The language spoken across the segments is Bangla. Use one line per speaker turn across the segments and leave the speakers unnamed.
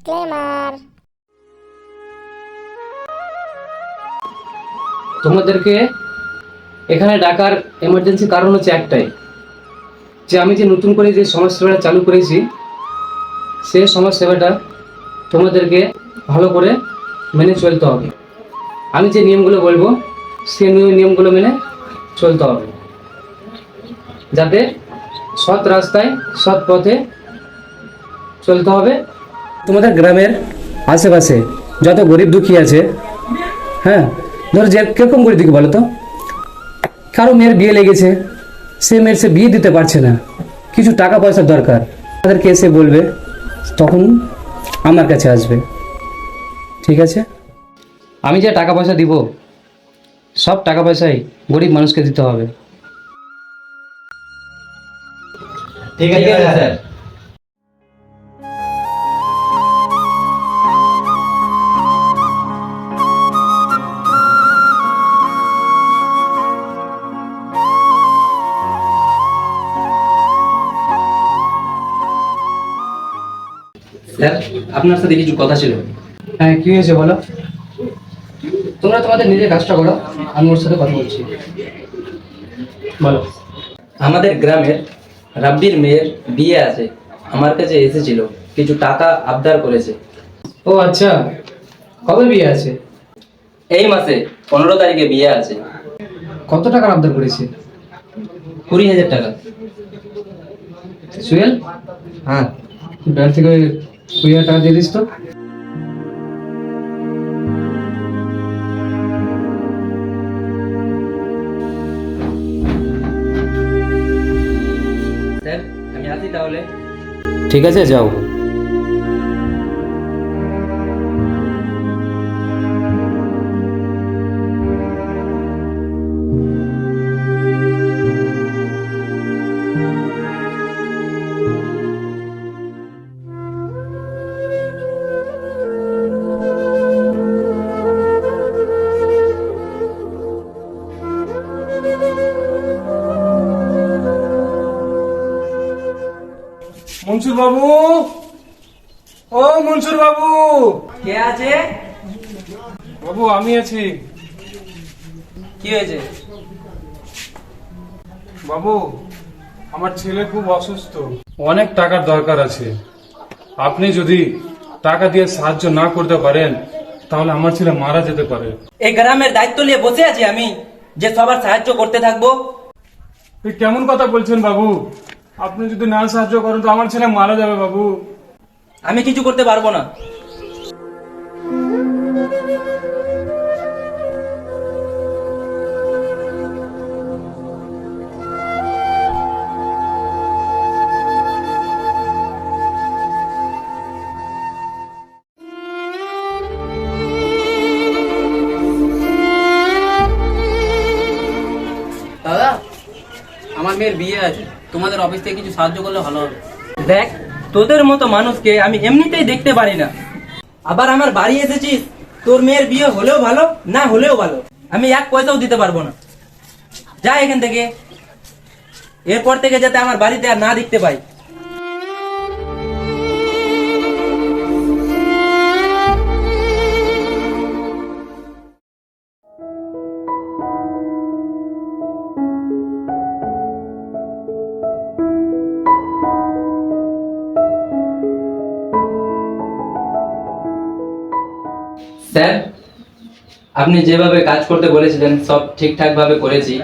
ডিসক্লেমার।
তোমাদেরকে এখানে ডাকার এমার্জেন্সি কারণ হচ্ছে একটাই, যে আমি যে নতুন করে যে সমাজ সেবাটা চালু করেছি, সেই সমাজ সেবাটা তোমাদেরকে ভালো করে মেনে চলতে হবে। আমি যে নিয়মগুলো বলবো সেই নিয়মগুলো মেনে চলতে হবে, যাতে সৎ রাস্তায় সৎ পথে চলতে হবে। তোমাদের গ্রামের আশেপাশে যত গরিব দুঃখী আছে, হ্যাঁ, ধরো যে কিরকম গরিব দুঃখী বলো তো, কারো মেয়ের বিয়ে লেগেছে, সে মেয়ের সে বিয়ে দিতে পারছে না, কিছু টাকা পয়সার দরকার, তাদেরকে এসে বলবে, তখন আমার কাছে আসবে। ঠিক আছে? আমি যে টাকা পয়সা দিব, সব টাকা পয়সাই গরিব মানুষকে দিতে হবে।
ঠিক আছে স্যার।
স্যার, আপনার সাথে কিছু কথা ছিল।
হ্যাঁ, কি হয়েছে বলো? তোমরা তোমাদের নিজের কাজটা করো, আমি ওর সাথে কথা বলছি। বলো।
আমাদের গ্রামের রাব্বির মেয়ের বিয়ে আছে, আমার কাছে এসেছিল, কিছু টাকা আবদার করেছে।
ও আচ্ছা, কবে বিয়ে আছে?
এই মাসে 15 তারিখে বিয়ে আছে।
কত টাকার আবদার করেছে?
20,000 টাকা।
সুয়েল,
হ্যাঁ
ব্যাংক থেকে 20,000 টাকা দিয়ে দিস তো।
স্যার, আমি আসি তাহলে।
ঠিক আছে, যাও।
মনসুর বাবু, ও মনসুর বাবু।
কে আছে?
বাবু আমি আছি।
কি হয়েছে?
বাবু, আমার ছেলে খুব অসুস্থ, অনেক টাকার দরকার আছে। আপনি যদি টাকা দিয়ে সাহায্য না করতে পারেন, তাহলে আমার ছেলে মারা যেতে পারে।
এই গ্রামের দায়িত্ব নিয়ে বসে আছি আমি, যে সবার সাহায্য করতে থাকবো।
এই কেমন কথা বলছেন বাবু? আপনি যদি না সাহায্য করেন তো আমার ছেলে মারা যাবে বাবু।
আমি কিছু করতে পারবো না।
দাদা, আমার মেয়ের বিয়ে আছে, তোমাদের অফিস থেকে কিছু সাহায্য করলে ভালো হবে।
দেখ, তোদের মতো মানুষকে আমি এমনিতেই দেখতে পারি না, আবার আমার বাড়ি এসেছিস। তোর মেয়ের বিয়ে হলেও ভালো, না হলেও ভালো, আমি 1 পয়সাও দিতে পারবো না। যা এখান থেকে, এরপর থেকে যাতে আমার বাড়িতে আর না দেখতে পাই। স্যার, আপনি যেভাবে কাজ করতে বলেছিলেন সব ঠিকঠাক ভাবে করেছি।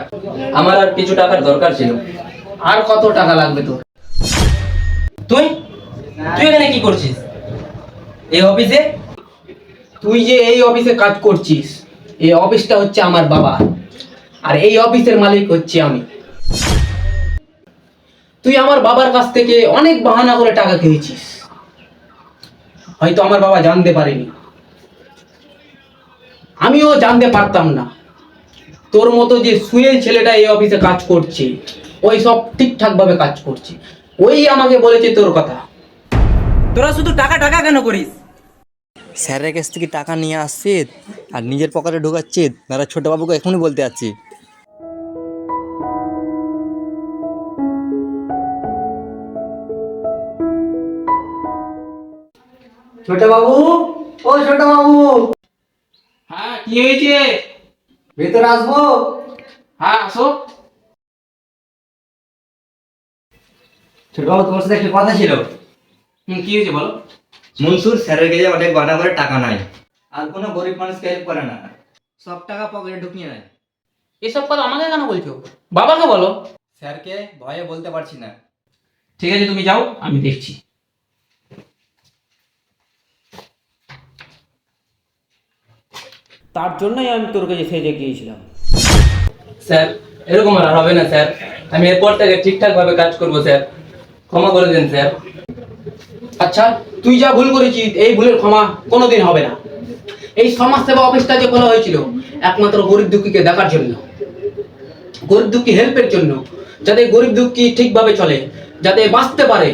আমার আর কিছু টাকার দরকার ছিল।
আর কত টাকা লাগবে তোর?
তুই তুই এখানে কি করছিস এই অফিসে?
তুই যে এই অফিসে কাজ করছিস, এই অফিসটা হচ্ছে আমার বাবা, আর এই অফিসের মালিক হচ্ছে আমি। তুই আমার বাবার কাছ থেকে অনেক বাহানা করে টাকা খেয়েছিস, হয়তো আমার বাবা জানতে পারেনি, আমিও জানতে পারতাম না। তোর মতো যে সুয়েল ছেলেটা এই অফিসে কাজ করছে, ওই সব ঠিকঠাক ভাবে কাজ করছে, ওই আমাকে বলেছে তোর কথা।
তোরা শুধু টাকা টাকা কেন করিস?
স্যারের কাছ থেকে টাকা নিয়ে আসছে আর নিজের পকেটে ঢোকাচ্ছে, দাদা ছোটবাবুকে এখনই বলতে যাচ্ছি।
ছোট বাবু, ও ছোট বাবু। হ্যাঁ, কি হয়েছে? ভেতরে আসবো? হ্যাঁ, আসো।
ছোট বাবু, তোমার সাথে একটা কথা ছিল।
কি হয়েছে বলো?
মনসুর স্যারের কাছে অনেক বানা করে টাকা নাই, আর কোনো গরিব মানুষকে হেল্প করে না, সব টাকা পকেটে ঢুকিয়ে নেয়।
এসব কথা আমাকে কেন বলছো? বাবাকে বলো।
স্যারকে ভয়ে বলতে পারছি না।
ঠিক আছে, তুমি যাও, আমি দেখছি।
তার জন্যই আমি তোর কাছে সেজে গিয়েছিলাম।
স্যার, এরকম আর হবে না স্যার। আমি এরপর থেকে ঠিকঠাক ভাবে কাজ করব স্যার। ক্ষমা করে দিন স্যার।
আচ্ছা, তুই যা ভুল করেছিস এই ভুলের ক্ষমা কোনোদিন হবে না। এই সমাজ সেবা অফিসটা যে খোলা হয়েছিল একমাত্র গরিব দুঃখীকে দেখার জন্য, গরিব দুঃখী হেল্পের জন্য, যাতে গরিব দুঃখী ঠিকভাবে চলে, যাতে বাঁচতে পারে,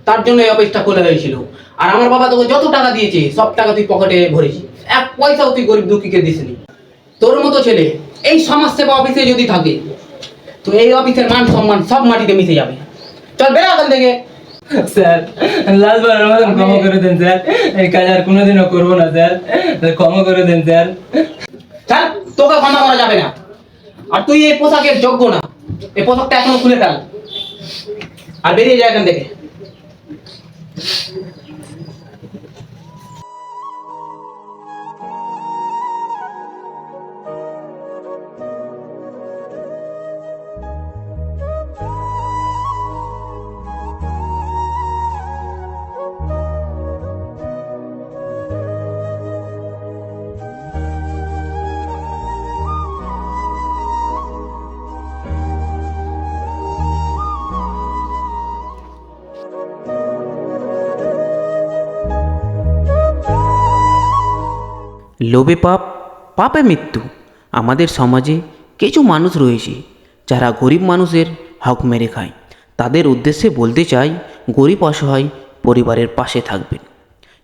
তার জন্য এই অফিসটা খোলা হয়েছিল। আর আমার বাবা তোকে যত টাকা দিয়েছে সব টাকা তুই পকেটে ভরেছিস, এক পয়সাও তুই গরিব দুঃখীকে দিসনি। তোর মতো ছেলে এই সমাজ সেবা অফিসে যদি থাকে তো এই অফিসের মান সম্মান সব মাটিতে মিশে যাবে। চল বেরো এখান থেকে।
স্যার, লাস্টবারের মতন ক্ষমা করে দেন স্যার। এই কাজ আর কোনোদিনও করবো না স্যার। ক্ষমা করে দেন স্যার।
চল, তোকে ক্ষমা করা যাবে না। আর তুই এই পোশাকের যোগ্য না। এই পোশাকটা এখনো খুলে ফেল আর বেরিয়ে যায় এখান থেকে।
লোভে পাপ, পাপে মৃত্যু। আমাদের সমাজে কিছু মানুষ রয়েছে যারা গরিব মানুষের হক মেরে খায়। তাদের উদ্দেশ্যে বলতে চাই, গরিব অসহায় পরিবারের পাশে থাকবেন।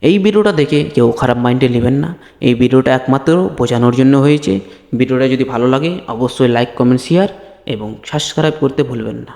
এই ভিডিওটা দেখে কেউ খারাপ মাইন্ডে নেবেন না। এই ভিডিওটা একমাত্র বোঝানোর জন্য হয়েছে। ভিডিওটা যদি ভালো লাগে অবশ্যই লাইক, কমেন্ট, শেয়ার এবং সাবস্ক্রাইব করতে ভুলবেন না।